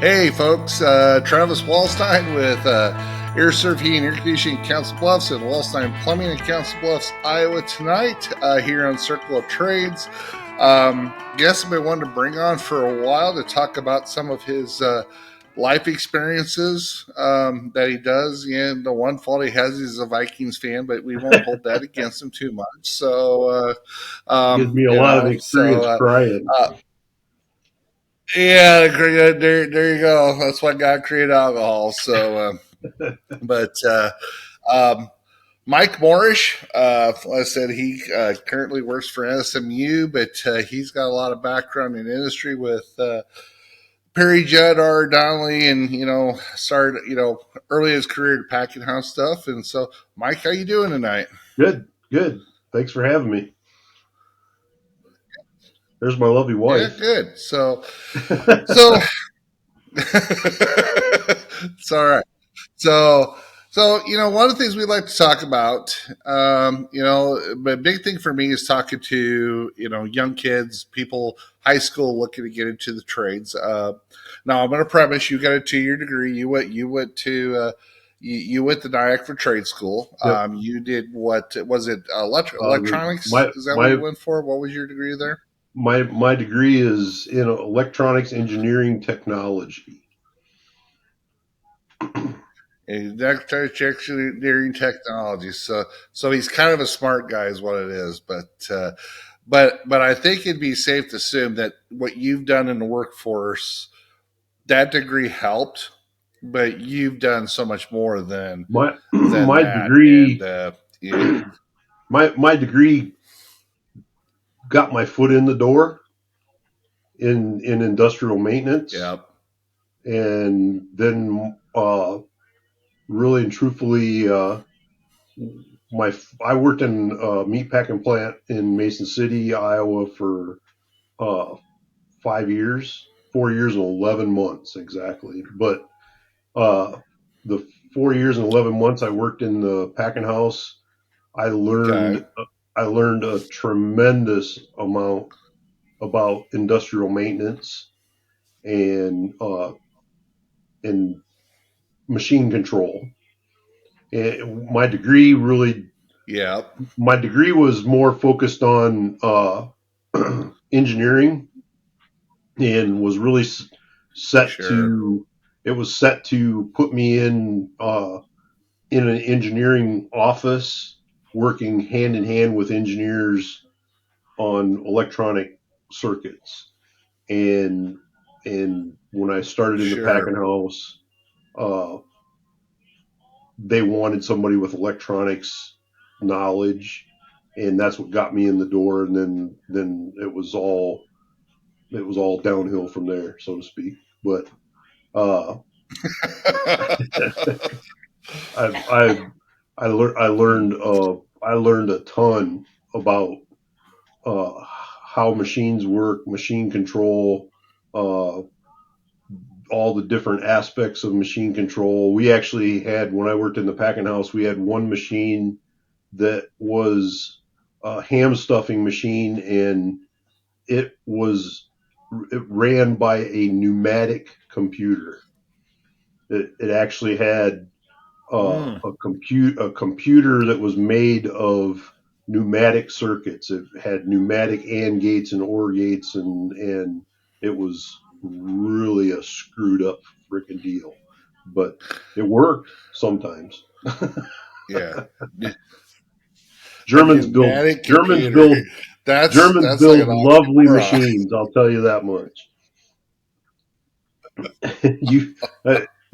Hey, folks, Travis Wallstein with Air Heating, Air Conditioning, Council Bluffs, and Wallstein Plumbing in Council Bluffs, Iowa tonight here on Circle of Trades. Guest I've been wanting to bring on for a while to talk about some of his life experiences that he does. And the one fault he has is a Vikings fan, but we won't hold that against him too much. So, Gives me a lot of experience crying. yeah, there you go. That's why God created alcohol. So, but um, Mike Morisch, like I said, he currently works for SMU, but he's got a lot of background in industry with Perry Judd, R. Donnelly, and started early in his career to packing house stuff. And so, Mike, how you doing tonight? Good, good. Thanks for having me. There's my lovely Yeah, wife. good. So it's all right. So, one of the things we like to talk about, but a big thing for me is talking to, young kids, people, high school looking to get into the trades. Now, I'm going to premise you got a 2 year degree. You went to Niagara Trade School. Yep. You did what was it? Electronics? My Is that what my you went for? What was your degree there? my degree is in electronics engineering technology. And engineering technology. So he's kind of a smart guy, is what it is. But I think it'd be safe to assume that what you've done in the workforce, that degree helped, but you've done so much more My than my that. And degree my degree got my foot in the door in industrial maintenance, yeah, and then really and truthfully, my I worked in a meat packing plant in Mason City, Iowa for uh, 5 years, 4 years and 11 months exactly. But uh, the 4 years and 11 months I worked in the packing house, I okay, learned I learned a tremendous amount about industrial maintenance and and machine control. And yeah, my degree was more focused on engineering and was really set sure, to it was set to put me in an engineering office working hand in hand with engineers on electronic circuits. And and when I started in the sure, packing house, uh, they wanted somebody with electronics knowledge, and that's what got me in the door. And then it was all downhill from there, so to speak. But uh, I I I learned a ton about how machines work, machine control, uh, all the different aspects of machine control. We actually had, when I worked in the packing house, we had one machine that was a ham stuffing machine, and it was it ran by a pneumatic computer. It actually had mm, a computer that was made of pneumatic circuits. It had pneumatic AND gates and OR gates, and it was really a screwed up freaking deal. But it worked sometimes. yeah. A Germans build pneumatic Germans computer. build Germans That's like build an lovely oxymoron. machines. I'll tell you that much. you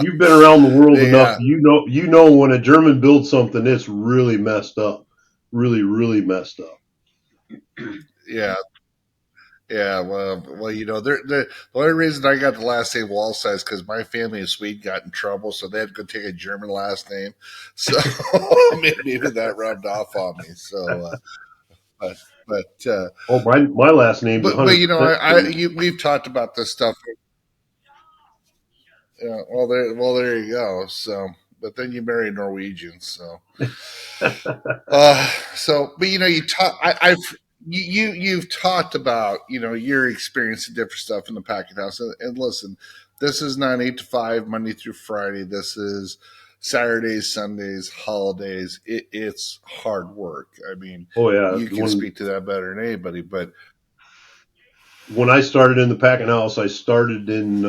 you've been around the world enough. Yeah, You know when a German builds something, it's really messed up, really really messed up. yeah. Yeah, well, the only reason I got the last name Wallside is because my family in Sweden got in trouble, so they had to go take a German last name. So maybe that rubbed off on me. So, but but Oh, my last name's but 100% we've talked about this stuff. Well, there you go. So, but then you marry Norwegians. So, but you talk. You've talked about your experience and different stuff in the packing house, and listen, this is not 8 to 5 Monday through Friday. This is Saturdays, Sundays, holidays. It's hard work. I mean, Oh yeah, you can speak to that better than anybody. But when I started in the packing house, I started in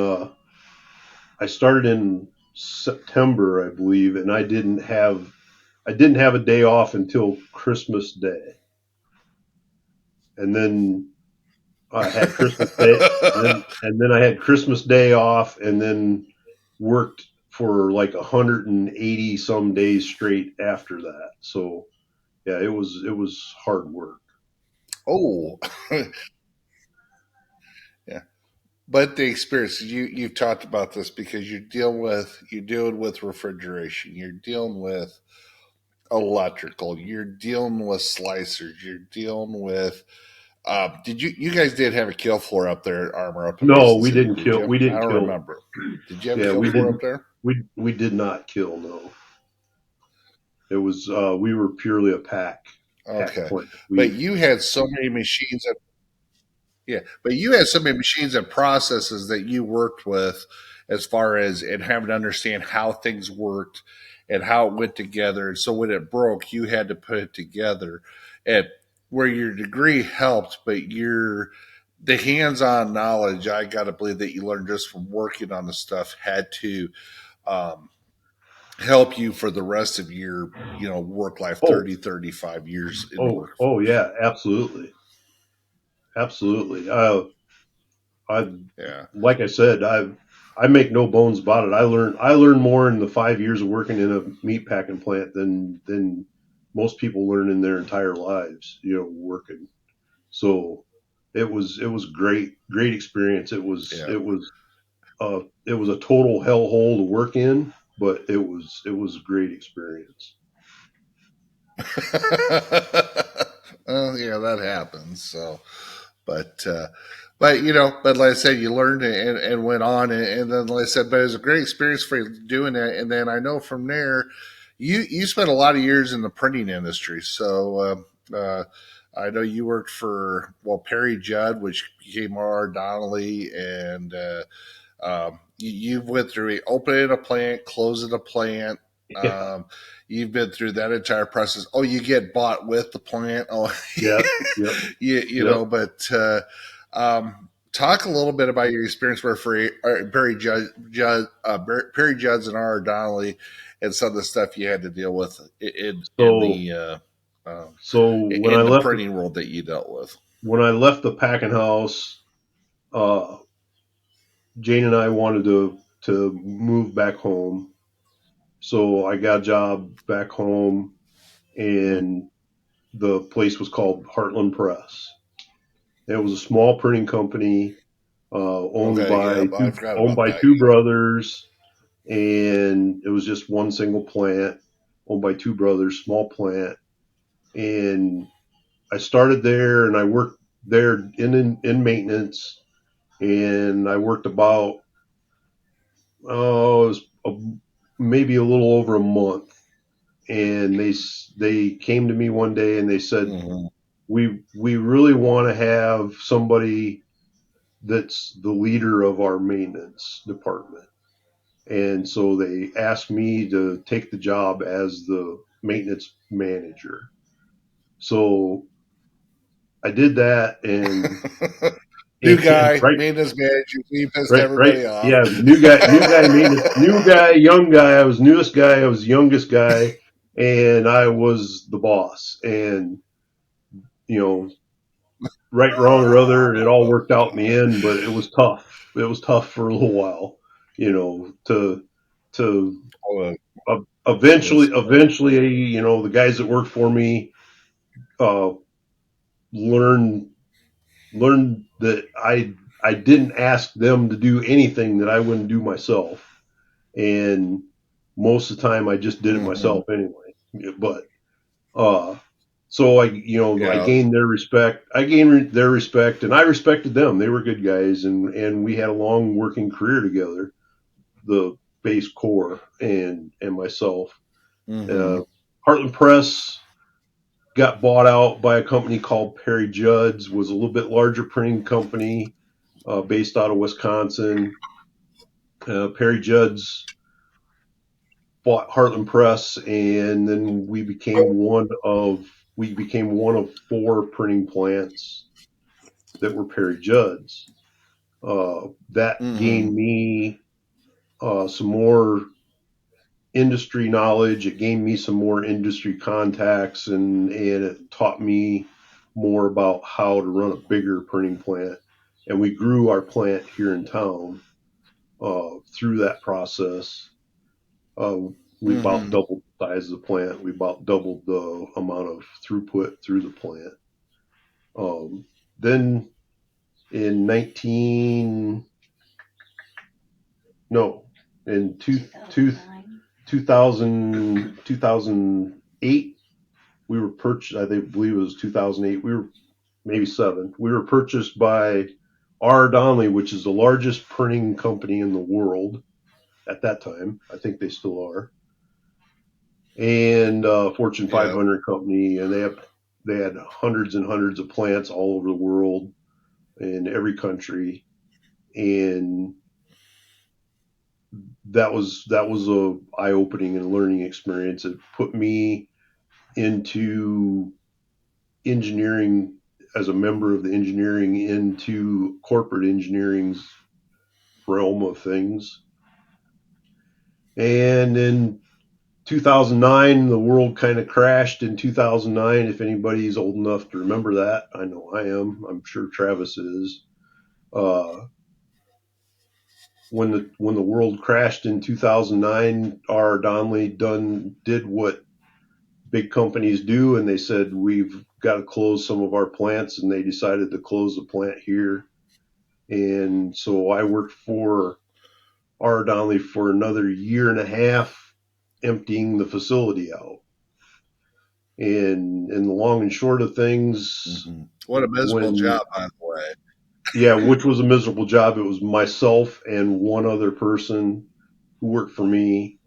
September, I believe, and I didn't have a day off until Christmas Day, and then I had Christmas Day, and then I had Christmas Day off, and then worked for like 180 some days straight after that. So yeah, it was hard work. oh, yeah. But the experience you've talked about this because you're dealing with refrigeration. You're dealing with electrical. You're dealing with slicers. You're dealing with. Did you guys did have a kill floor up there at Armor up in No, Mason we City? didn't Did kill. you? We I didn't don't kill. remember. Did you have a Yeah, kill we floor up didn't. there? We did not kill. No, it was we were purely a pack Okay, plant. but We you had so many machines. Yeah, but you had so many machines and processes that you worked with as far as and having to understand how things worked and how it went together. And so when it broke, you had to put it together. And where your degree helped, but your the hands-on knowledge, I got to believe that you learned just from working on the stuff had to um, help you for the rest of your, work life, oh 30, 35 years in the oh workforce. yeah, absolutely, absolutely. I Yeah. like I said, I make no bones about it. I learned more in the 5 years of working in a meat packing plant than most people learn in their entire lives. Working. So it was great experience. Yeah. It was a total hellhole to work in, but it was a great experience. Well, yeah, that happens. So, but but like I said, you learned and went on, and then like I said, but it was a great experience for you doing that. And then I know from there, you spent a lot of years in the printing industry. So I know you worked for Perry Judd, which became R. Donnelly, and you've went through opening a plant, closing a plant. Yeah, Um, you've been through that entire process. Oh, you get bought with the plant. Oh, yeah, yep, yep. but talk a little bit about your experience with Perry Judds and R. Donnelly, and some of the stuff you had to deal with in So the um, so in the printing world that you dealt with. when I left the packing house, uh, Jane and I wanted to move back home. So I got a job back home, Mm. and the place was called Heartland Press. It was a small printing company, owned Okay, by yep, I forgot owned about by that. two brothers, and it was just one single plant, owned by two brothers, small plant. And I started there, and I worked there in maintenance, and I worked about it was maybe a little over a month. And they came to me one day and they said, Hmm. we really want to have somebody that's the leader of our maintenance department. And so they asked me to take the job as the maintenance manager. So I did that, New and guy, right, maintenance manager, he pissed right, everybody off. yeah, new guy maintenance, new guy, young guy. I was newest guy, I was youngest guy, and I was the boss. And you know, right, wrong, or other, it all worked out in the end. But it was tough. It was tough for a little while, to Oh, eventually, yes. the guys that worked for me uh, learned that I didn't ask them to do anything that I wouldn't do myself, and most of the time I just did it Hmm. myself anyway. But uh, so I Yeah. gained their respect. I gained their respect, and I respected them. They were good guys, and we had a long working career together. The base core and myself. Hmm. Uh, Heartland Press got bought out by a company called Perry Judd's. Was a little bit larger printing company, based out of Wisconsin. Perry Judd's bought Heartland Press, and then we became one of four printing plants that were Perry Judd's. That gained Mm-hmm. me some more industry knowledge. It gained me some more industry contacts, and it taught me more about how to run a bigger printing plant. And we grew our plant here in town through that process. Uh, we about Mm-hmm. doubled the size of the plant. We about doubled the amount of throughput through the plant. Then in 19 no in two, 2008 we were purchased. I think believe it was 2008. We were maybe seven. We were purchased by R. Donnelley, which is the largest printing company in the world at that time. I think they still are, and Fortune Yeah. 500 company, and they had hundreds and hundreds of plants all over the world in every country, and that was a eye opening and learning experience. It put me into engineering as a member of the engineering into corporate engineering's realm of things. And in 2009, the world kind of crashed in 2009. If anybody's old enough to remember that, I know I am. I'm sure Travis is. Uh, when the world crashed in 2009, R. Donnelley did what big companies do, and they said we've got to close some of our plants, and they decided to close the plant here. And so I worked for R. Donnelley for another year and a half, emptying the facility out. And the long and short of things, Mm-hmm. What a miserable when job, by the way. yeah, which was a miserable job. It was myself and one other person who worked for me,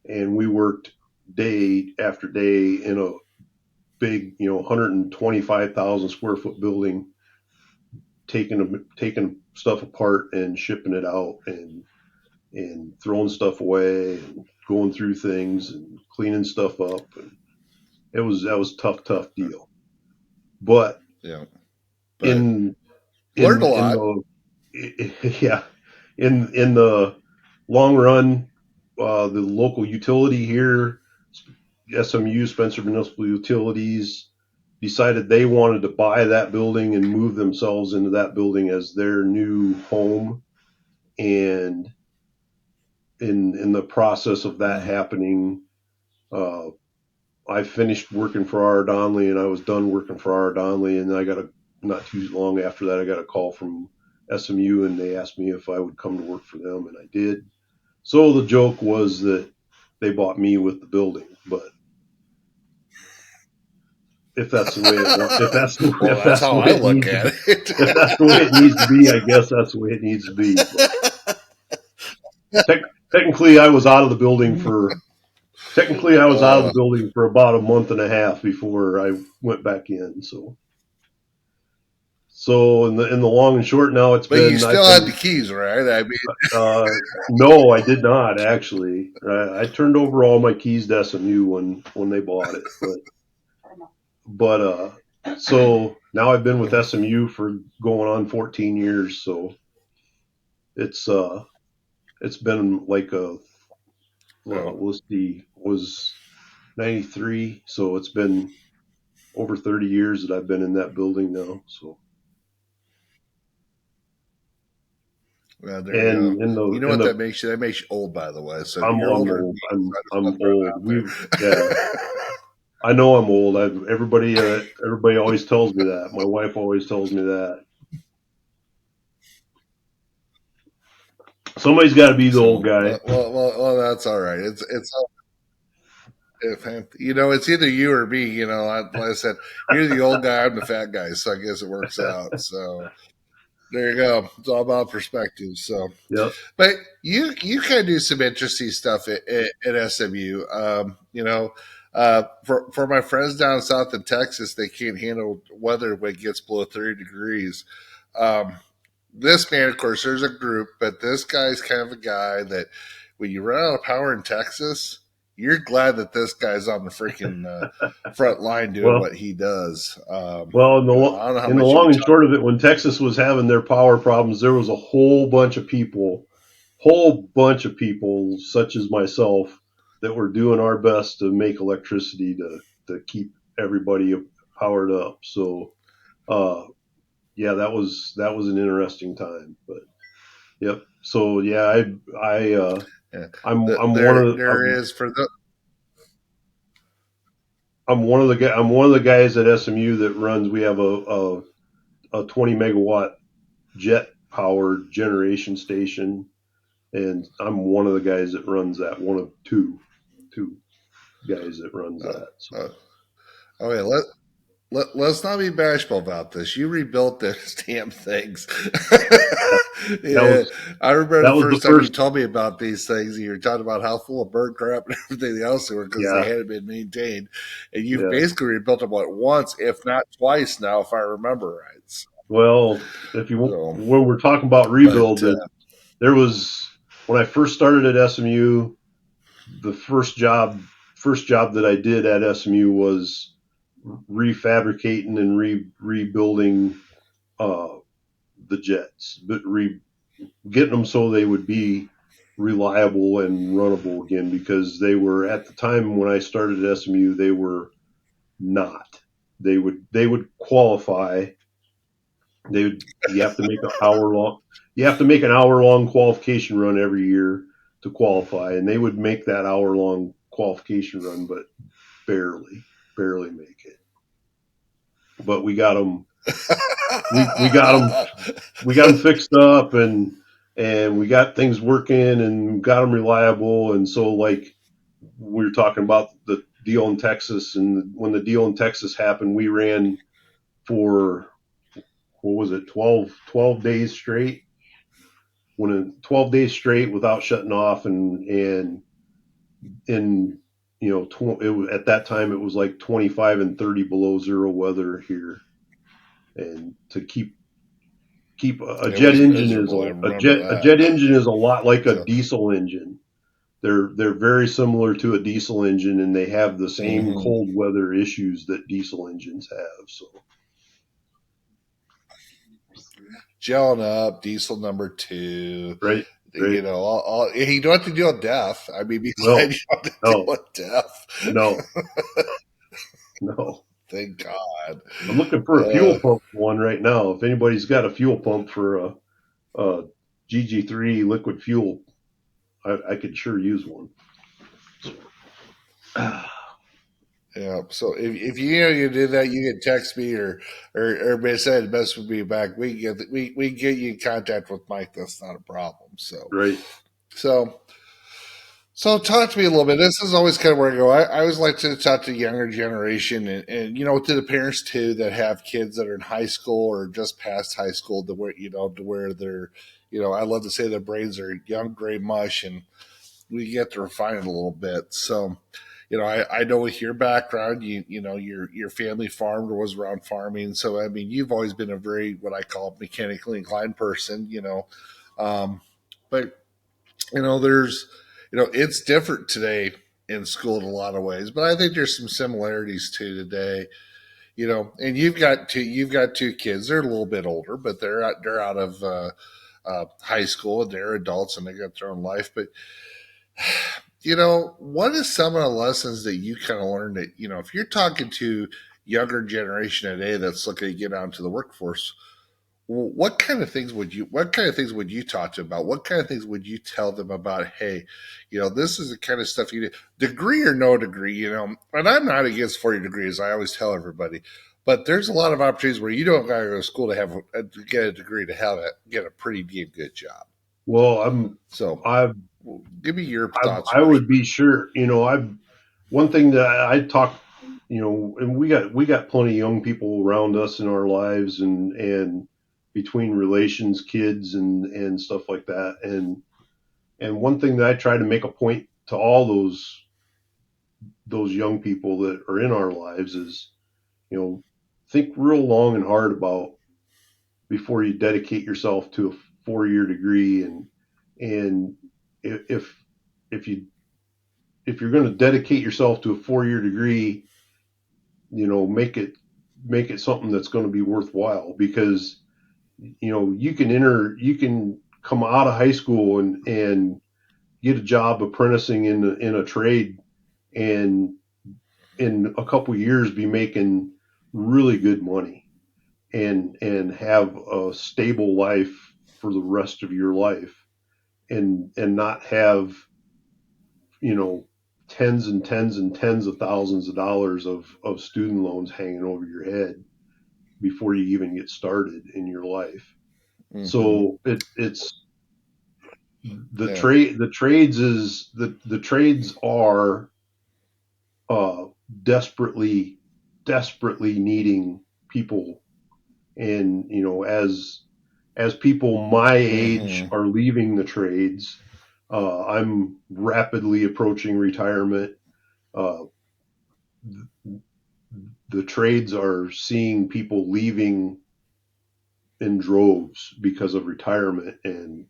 and we worked day after day in a big, 125,000 square foot building, taking stuff apart and shipping it out, and throwing stuff away and going through things and cleaning stuff up. And that was a tough deal. But Yeah. But in learned a in lot. the yeah, in the long run, the local utility here, SMU, Spencer Municipal Utilities, decided they wanted to buy that building and move themselves into that building as their new home. And in the process of that Mm. happening, uh, I finished working for R. Donnelley, and I was done working for R. Donnelley, and I got not too long after that, I got a call from SMU, and they asked me if I would come to work for them, and I did. So the joke was that they bought me with the building, but if that's the way if that's the Well, if that's that's the how way I it look needs to at be, it. if that's the way it needs to be, I guess that's the way it needs to be. But technically, I was out of the building for uh, about a month and a half before I went back in. So in the long and short, now it's but you been I've still had the been keys, right? I mean, uh, no, I did not actually. I turned over all my keys to SMU when they bought it, but so now I've been with SMU for going on 14 years. So it's uh it's been like oh, let's see, was 93, so it's been over 30 years that I've been in that building now. So well, there you go. and in You the know in what the that makes you? That makes you old, by the way. So I'm you're I'm older than old. me. So I just want I'm to throw old. it out Yeah, there. I know I'm old. Everybody always tells me that. My wife always tells me that. Somebody's got to be the old So, guy. that's all right. It's if it's either you or me. Like I said, you're the old guy, I'm the fat guy, so I guess it works out. So there you go. It's all about perspective. So, Yep. but you can do some interesting stuff at SMU. For my friends down south in Texas, they can't handle weather when it gets below 30 degrees. Um, this man, of course, there's a group, but this guy's kind of a guy that when you run out of power in Texas, you're glad that this guy's on the freaking front line doing Well, what he does. well, I don't know how in the much you long can and talk. short of it, when Texas was having their power problems, there was a whole bunch of people, such as myself, that were doing our best to make electricity to keep everybody powered up. So, uh, yeah, that was an interesting time. But yep. So yeah, Yeah. I'm one There, of there is for the. I'm one of the guys at SMU that runs. We have a 20 megawatt jet powered generation station, and I'm one of the guys that runs that. One of two guys that runs Uh, that. So uh, okay, let's not be bashful about this. You rebuilt those damn things. that Yeah, was I remember that the was the first time you first. told me about these things. You were talking about how full of bird crap and everything else they were because they Yeah, hadn't been maintained, and you've yeah. basically rebuilt them what once, if not twice now, if I remember right. Well, if you So, when we're talking about but rebuild, there was when I first started at SMU, the first job that I did at SMU was refabricating and rebuilding uh, the jets, but getting them so they would be reliable and runnable again because they were at the time when I started at SMU they were not. They would qualify. You have to make an hour long. You have to make an hour long qualification run every year to qualify, and they would make that hour long qualification run, but barely make it. But we got them we got them fixed up, and we got things working and got them reliable. And so, like we were talking about the deal in Texas, and when the deal in Texas happened, we ran for what was it 12 days straight, 12 days straight without shutting off. And in at that time it was like 25 and 30 below zero weather here, and to keep a it jet was engine is miserable. I a remember jet a that. jet engine is a lot like a So, diesel engine. They're very similar to a diesel engine, and they have the same mhm. cold weather issues that diesel engines have. So Gelling up, Diesel number two. right, You right. know, you don't have to deal with death. I mean, besides No, you don't have to deal no, with death. no, no. Thank God. I'm looking for a Uh, fuel pump one right now. If anybody's got a fuel pump for a GG3 liquid fuel, I could sure use one. yeah. So if you know you did that, you can text me or may say the best would be back. We can get you in contact with Mike. That's not a problem. Right. So So talk to me a little bit. This is always kind of where I go. I always like to talk to the younger generation and you know to the parents too that have kids that are in high school or just past high school to where to where they're I love to say their brains are young gray mush and we get to refine it a little bit. So I know with your background, your family farmed or was around farming. So I mean you've always been a very what I call mechanically inclined person. Um, but there's, it's different today in school in a lot of ways, but I think there's some similarities to today. And you've got two kids. They're a little bit older, but they're out of high school and they're adults and they got their own life. But what is some of the lessons that you kind of learned that if you're talking to younger generation today that's looking to get out into the workforce, what kind of things would you talk to them about? What kind of things would you tell them about? Hey, this is the kind of stuff you do, degree or no degree. And I'm not against 4 degrees. I always tell everybody, but there's a lot of opportunities where you don't got to go to school to get a degree to get a pretty damn good job. Well, So, I give me your I thoughts I first. would be sure. One thing that I talk, and we got plenty of young people around us in our lives, and between relations, kids, and stuff like that. And one thing that I try to make a point to all those young people that are in our lives is, think real long and hard about before you dedicate yourself to a 4-year degree. And if if you if you're going to dedicate yourself to a 4-year degree, make it something that's going to be worthwhile, because you can come out of high school and get a job apprenticing in a trade, and in a couple of years be making really good money, and have a stable life for the rest of your life, and not have, you know, tens and tens and tens of thousands of dollars of student loans hanging over your head before you even get started in your life. Mm-hmm. So it's Yeah. the trades are uh, desperately desperately needing people. And as people my age Mm-hmm. are leaving the trades, I'm rapidly approaching retirement. uh, the trades are seeing people leaving in droves because of retirement, and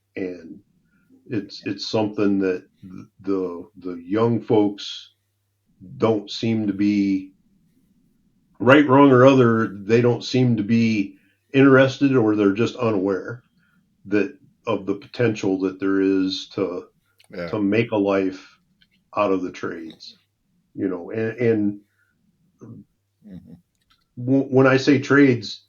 it's something that the young folks don't seem to be, right, wrong, or other. They don't seem to be interested, or they're just unaware that of the potential that there is Yeah. to make a life out of the trades. And Mm-hmm. when I say trades,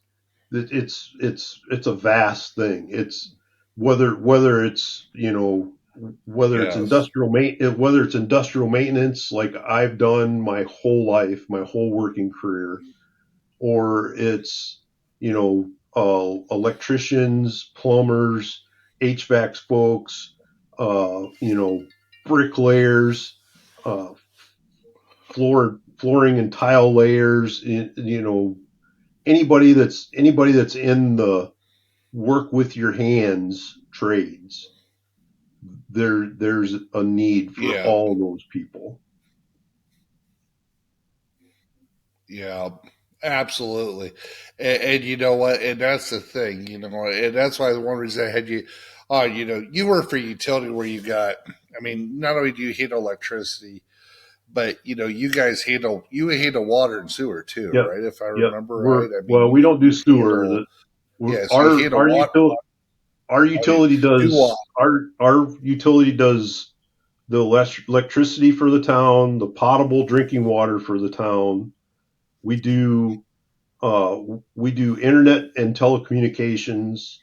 it's a vast thing. It's whether it's Yes. whether it's industrial maintenance, like I've done my whole life, my whole working career, or it's electricians, plumbers, HVAC folks, bricklayers, uh, flooring and tile layers. Anybody that's in the work with your hands trades. There's a need for Yeah. all those people. Yeah. Absolutely. And you know what? And that's the thing, and that's why the one reason I had you, you work for utility where you got, I mean, not only do you handle electricity, but you handle water and sewer too, Yep, right? If I yep. remember right. I mean, We don't do you sewer. handle, yeah, so you Our handle water. our Oh, you utility do water. does our utility does the electricity for the town, the potable drinking water for the town. We do uh, we do internet and telecommunications,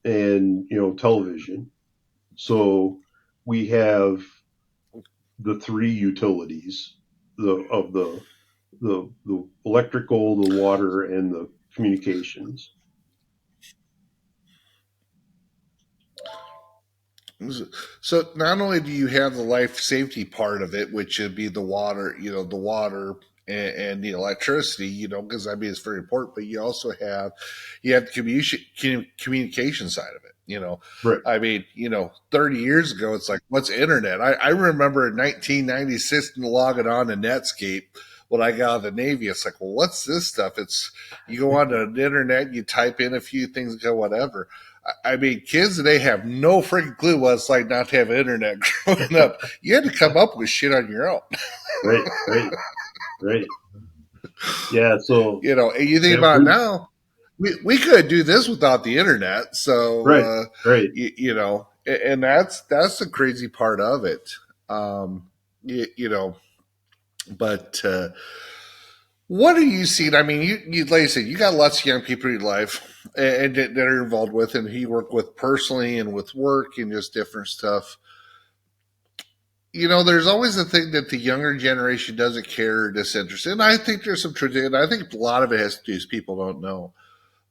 and television. So we have the three utilities, the electrical, the water, and the communications. So not only do you have the life safety part of it, which would be the water and the electricity, because I mean it's very important, but you have the communication side of it. Right. I mean, 30 years ago, it's like, what's internet? I remember in 1996 logging on to Netscape when I got out of the Navy. It's like, well, what's this stuff? You go on to the internet, you type in a few things, go whatever. I mean, kids today have no freaking clue what it's like not to have internet growing up. You had to come up with shit on your own. Right. Right. Right. Yeah. So And you think yeah, about it we're now, we could do this without the internet. So, right. Right. and that's the crazy part of it. Um, you, you know, but what are you seeing? I mean, you like I said, you got lots of young people in your life and that are involved with, and you work with personally and with work and just different stuff. There's always a thing that the younger generation doesn't care or disinterested. And I think there's some truth in it. I think a lot of it has to do with people don't know.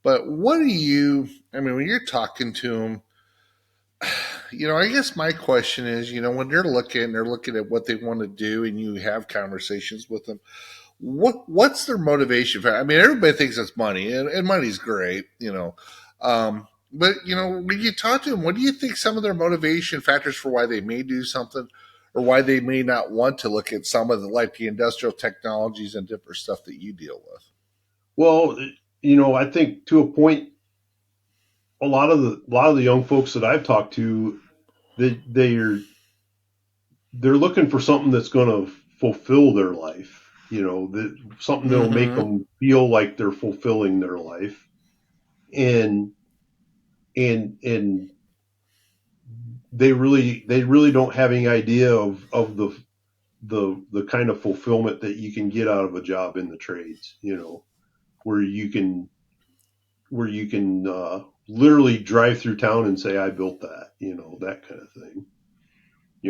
But I mean, when you're talking to them, I guess my question is, when they're looking at what they want to do and you have conversations with them, what's their motivation for? I mean, everybody thinks it's money, and money's great, but when you talk to them, what do you think some of their motivation factors for why they may do something, or why they may not want to look at some of the industrial technologies and different stuff that you deal with? Well, I think to a point, a lot of the young folks that I've talked to, they're looking for something that's going to fulfill their life. Something that'll make Mm-hmm. them feel like they're fulfilling their life, and and they really don't have any idea of the kind of fulfillment that you can get out of a job in the trades. Where you can literally drive through town and say, I built that. That kind of thing.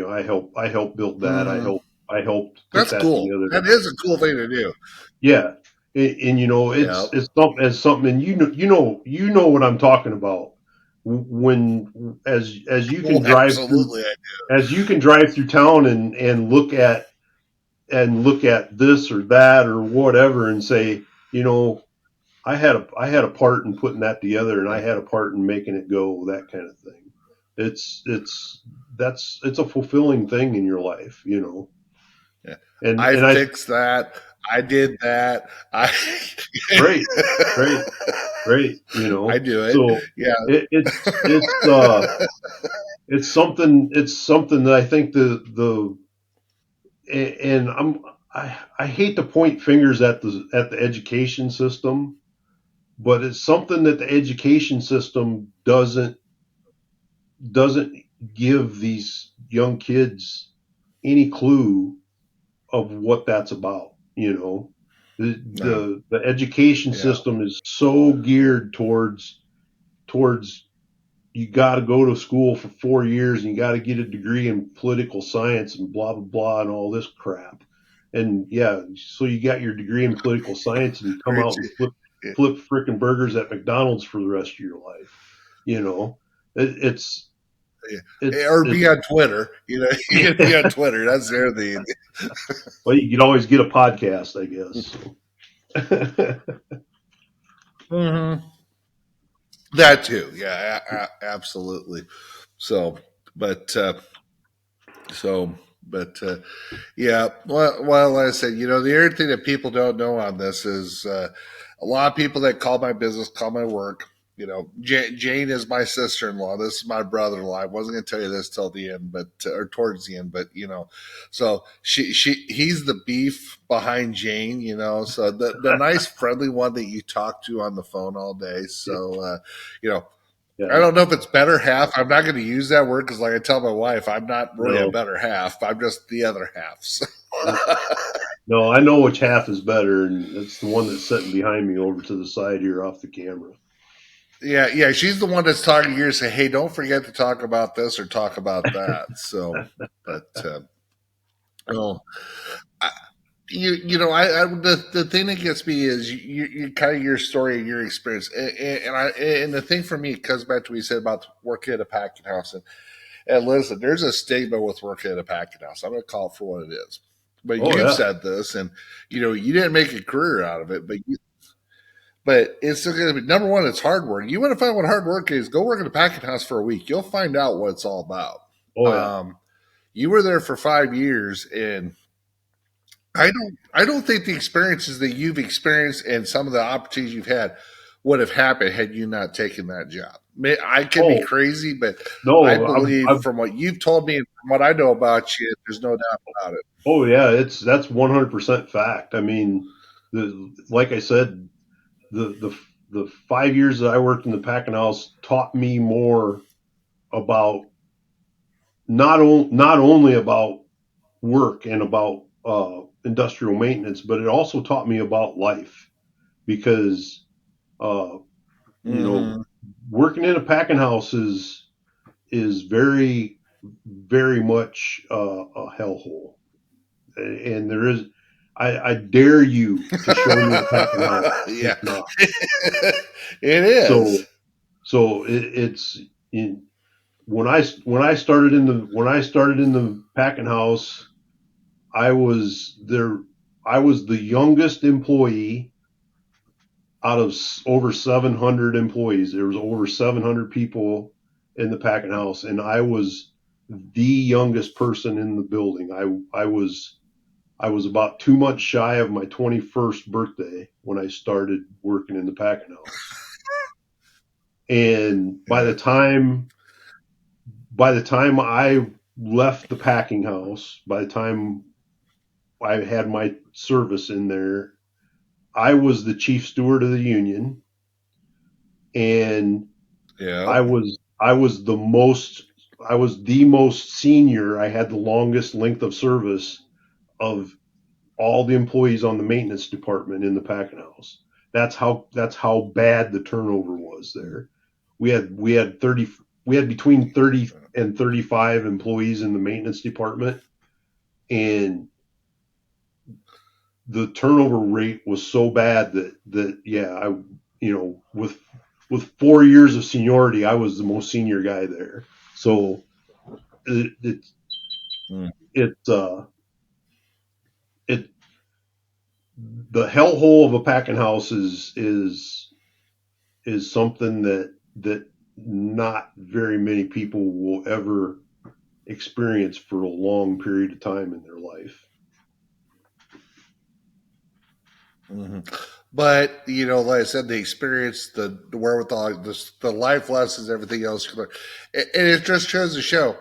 I helped build that. I Mm-hmm. helped I helped put That's that cool. together. That is a cool thing to do. Yeah, and Yeah. it's something, and you know what I'm talking about. When as you Well, can drive through absolutely. as you can drive through town and look at this or that or whatever and say, I had a part in putting that together, and I Yeah. had a part in making it go. That kind of thing. It's a fulfilling thing in your life. Yeah. and I and I fixed that. I did that. I great, great, great. I do it. So Yeah. it, it's something that I think and I hate to point fingers at the education system, but it's something that the education system doesn't give these young kids any clue of what that's about. The No. the, the education Yeah. system is so geared towards you got to go to school for 4 years and you got to get a degree in political science and blah blah blah and all this crap. And yeah, so you got your degree in political science and you come out Crazy. and flip Yeah. flip frickin' burgers at McDonald's for the rest of your life. You know, it, it's Yeah. it's Or be it's on Twitter. You can be on Twitter. That's their thing. well, you can always get a podcast, I guess. Mm-hmm. That too. Yeah. Absolutely. So, but so, but yeah. Well, like I said, the other thing that people don't know on this is a lot of people that call my business call my work. Jane is my sister-in-law. This is my brother-in-law. I wasn't going to tell you this till the end, but or towards the end, but so he's the beef behind Jane. So the nice friendly one that you talk to on the phone all day. So you know I Yeah, don't know if it's better half. I'm not going to use that word because, like I tell my wife, I'm not really a no, better half. I'm just the other half. So. no, I know which half is better, and it's the one that's sitting behind me over to the side here off the camera. Yeah. She's the one that's talking here. Say, hey, don't forget to talk about this or talk about that. So, but oh, I, the thing that gets me is you kind of your story, your experience, and the thing for me it comes back to what you said about working at a packing house. And listen, there's a stigma with working at a packing house. I'm going to call it for what it is. But Oh you've yeah, said this, and you didn't make a career out of it, but it's still going to be number one. It's hard work. You want to find what hard work is? Go work at a packing house for a week. You'll find out what it's all about. oh yeah. Um, you were there for 5 years, and I don't think the experiences that you've experienced and some of the opportunities you've had would have happened had you not taken that job. I could be Oh crazy, but I no, believe from what you've told me and from what I know about you, there's no doubt about it. oh yeah, that's 100% fact. I mean, like I said, the 5 years that I worked in the packing house taught me more about not only about work and about industrial maintenance, but it also taught me about life because uh, you know Mm-hmm. working in a packing house is very very much a hellhole, and there is. I dare you to show me a packing house. Yeah, It's not. it is. So it's in, when I started in the packing house, I was there. I was the youngest employee out of over 700 employees. There was over 700 people in the packing house, and I was the youngest person in the building. I was about 2 months shy of my 21st birthday when I started working in the packing house. And Yeah. by the time I left the packing house, by the time I had my service in there, I was the chief steward of the union, and Yeah. I was the most senior. I had the longest length of service of all the employees on the maintenance department in the packing house. That's how bad the turnover was there. We had 30 we had between 30 and 35 employees in the maintenance department, and the turnover rate was so bad that yeah, I with 4 years of seniority, I was the most senior guy there. So it it Mm. it it the hellhole of a packing house is something that not very many people will ever experience for a long period of time in their life. Hmm. But like I said, the experience, the wherewithal, the life lessons, everything else, and it just shows to show.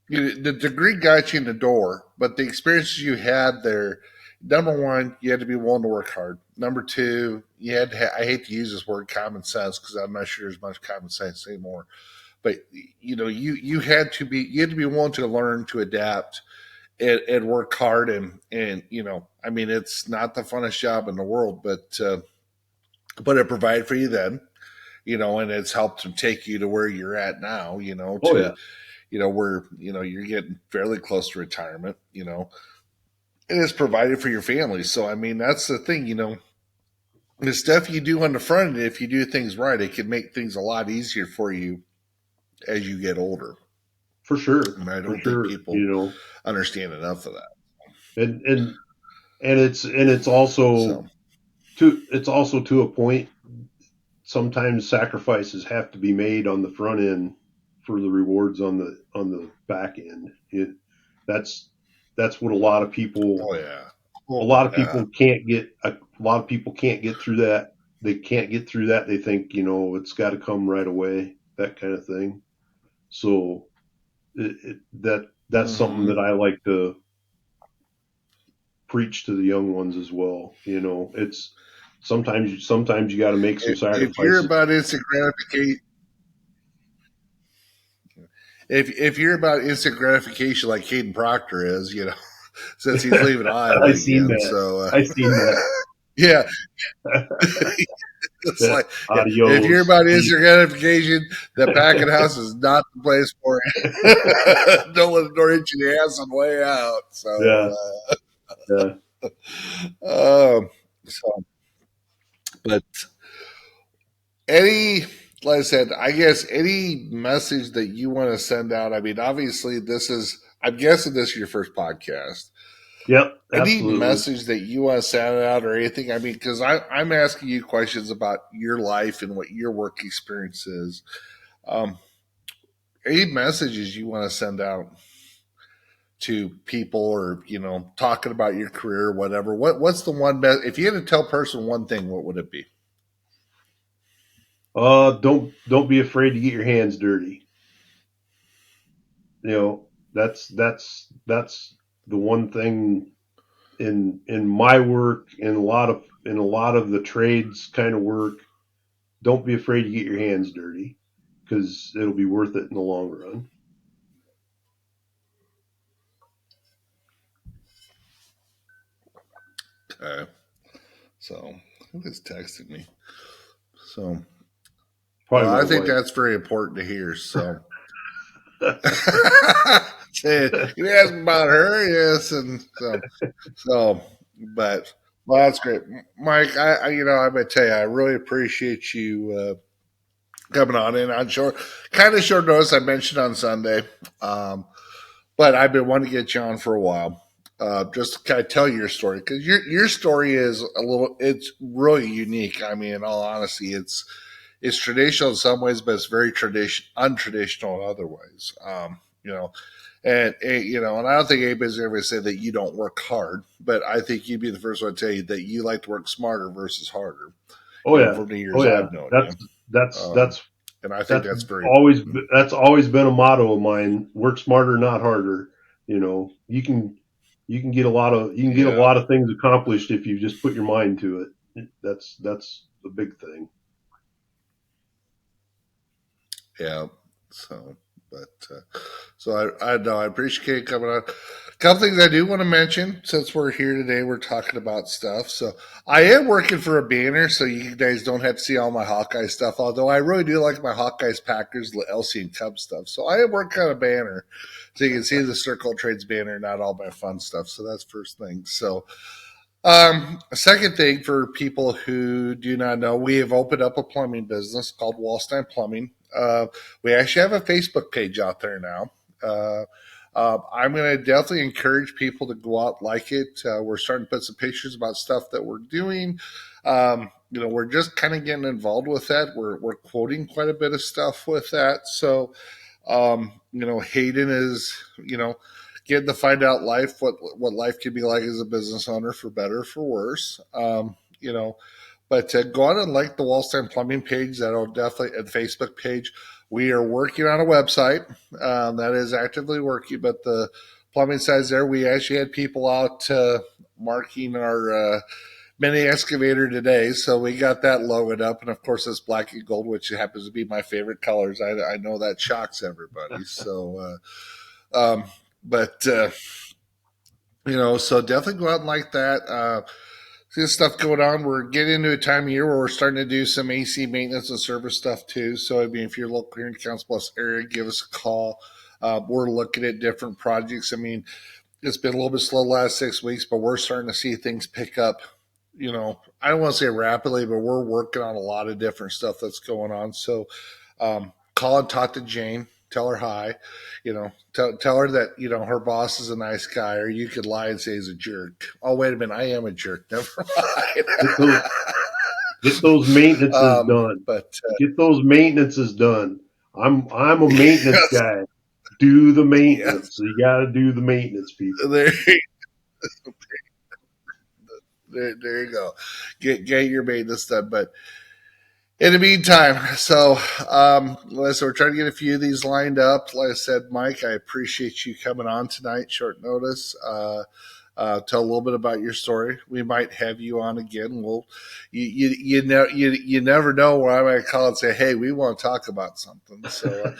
The degree got you in the door, but the experiences you had there. Number one, you had to be willing to work hard. Number two, you had to. I hate to use this word common sense because I'm not sure there's much common sense anymore. But you had to be willing to learn to adapt and work hard and I mean it's not the funnest job in the world, but it provided for you then, and it's helped to take you to where you're at now, Oh to yeah, where you're getting fairly close to retirement, and it's provided for your family. So I mean that's the thing, the stuff you do on the front end, if you do things right, it can make things a lot easier for you as you get older. And I for don't think sure. people understand enough of that. And it's also So to a point. Sometimes sacrifices have to be made on the front end for the rewards on the back end. That's that's what oh yeah, a oh lot of yeah. people can't get a lot of people can't get through that. They can't get through that. They think it's got to come right away, that kind of thing. So that's something Mm-hmm. that I like to preach to the young ones as well. It's sometimes you got to make some If you're sacrifices. about instant gratification, if you're about instant gratification like Caden Proctor is, since he's leaving Iowa I seen again, that. so I seen that. yeah, it's Yeah. like yeah, if you're Adios. about Peace. instant gratification, the packing house is not the place for it. Don't let the door hit you in the ass on the way out. Yeah. Yeah. So, but any, like I said, I guess any message that you want to send out. I mean, obviously, I'm guessing this is your first podcast. Yep. Any Absolutely. message that you want to send out or anything? I mean, because I'm asking you questions about your life and what your work experience is. Um, any messages you want to send out to people, or talking about your career, or whatever? What's the one? If you had to tell a person one thing, what would it be? Don't be afraid to get your hands dirty. That's the one thing in my work, in a lot of the trades kind of work. Don't be afraid to get your hands dirty, because it'll be worth it in the long run. Okay. So who is texting me? So, Probably well, my I think wife. that's very important to hear. So, say, you ask about her, yes, and so, but well, that's great, Mike. I'm gonna tell you, I really appreciate you coming on in on kind of short notice. I mentioned on Sunday, um, but I've been wanting to get you on for a while. Just to kind of tell your story, because your story is it's really unique. I mean, in all honesty, it's traditional in some ways, but it's very untraditional in other ways. And I don't think anybody's ever said that you don't work hard, but I think you'd be the first one to tell you that you like to work smarter versus harder. Oh yeah. From the Oh years yeah. I've known That's you. that's Um, that's And I think that's very that's always been a motto of mine. Work smarter, not harder. You know, you can get a lot of yeah. things accomplished if you just put your mind to it. That's the big thing. Yeah. So, but so I know I appreciate coming on. A couple things I do want to mention since we're here today. We're talking about stuff. So I am working for a banner, so you guys don't have to see all my Hawkeye stuff. Although I really do like my Hawkeyes, Packers, LC, and Cubs stuff. So I am working on a banner, so you can see the Circle of Trades banner, not all my fun stuff. So that's first thing. So a second thing for people who do not know, we have opened up a plumbing business called Wallstein Plumbing. We actually have a Facebook page out there now. I'm going to definitely encourage people to go out, like it. We're starting to put some pictures about stuff that we're doing. We're just kind of getting involved with that. We're quoting quite a bit of stuff with that. So, Hayden is, getting to find out what life can be like as a business owner, for better or for worse. But go on and like the Wallstein Plumbing page. That'll definitely, and Facebook page. We are working on a website that is actively working, but the plumbing side's there. We actually had people out marking our mini excavator today, so we got that loaded up, and of course it's black and gold, which happens to be my favorite colors. I know that shocks everybody. So, but so definitely go out and like that. See the stuff going on. We're getting into a time of year where we're starting to do some AC maintenance and service stuff too. So, I mean, if you're local here in the Council Bluffs area, give us a call. We're looking at different projects. I mean, it's been a little bit slow the last 6 weeks, but we're starting to see things pick up. I don't want to say rapidly, but we're working on a lot of different stuff that's going on. So, call and talk to Jane. Tell her hi. Tell her that her boss is a nice guy, or you could lie and say he's a jerk. Oh, wait a minute, I am a jerk. Never mind. Get those maintenances done. But get those maintenances done. I'm a maintenance yes, guy. Do the maintenance. yes. So you got to do the maintenance, people. There you go. Get your maintenance done, but. In the meantime, so we're trying to get a few of these lined up. Like I said, Mike, I appreciate you coming on tonight, short notice. Tell a little bit about your story. We might have you on again. You never know where I might call and say, "Hey, we want to talk about something." So,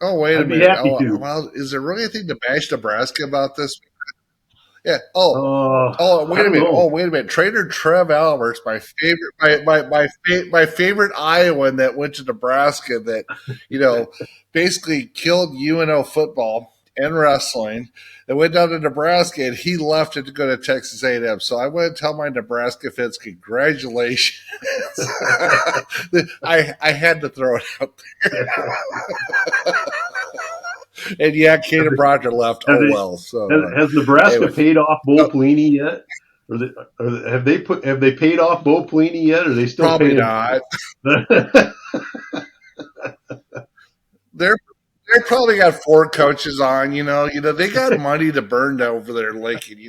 oh wait a I'd be minute. happy to. Well, is there really anything to bash Nebraska about this? Yeah. I don't know. Wait a minute. Trader Trev Alberts, my favorite, my favorite Iowan that went to Nebraska, that basically killed UNO football and wrestling. That went down to Nebraska, and he left it to go to Texas A&M. So I want to tell my Nebraska fans, congratulations. I had to throw it out there. And yeah, Kate and Roger left. So has Nebraska anyway. paid off Bo Pelini yet? Have they paid off Bo Pelini yet? Or are they still probably paying? Not? They're probably got 4 coaches on. They got money to burn over there, Lincoln.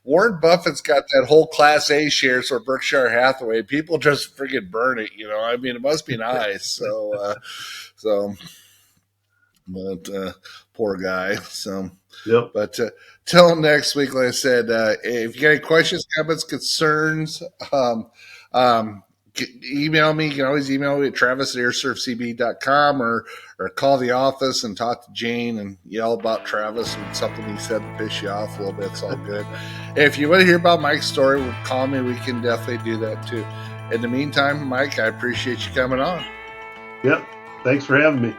Warren Buffett's got that whole Class A shares for Berkshire Hathaway. People just friggin' burn it. I mean, it must be nice. So. But poor guy. So, yep. But till next week, like I said, if you got any questions, comments, concerns, email me. You can always email me at travis@airsurfcb.com or call the office and talk to Jane and yell about Travis and something he said to piss you off a little bit. It's all good. If you want to hear about Mike's story, call me. We can definitely do that too. In the meantime, Mike, I appreciate you coming on. Yep. Thanks for having me.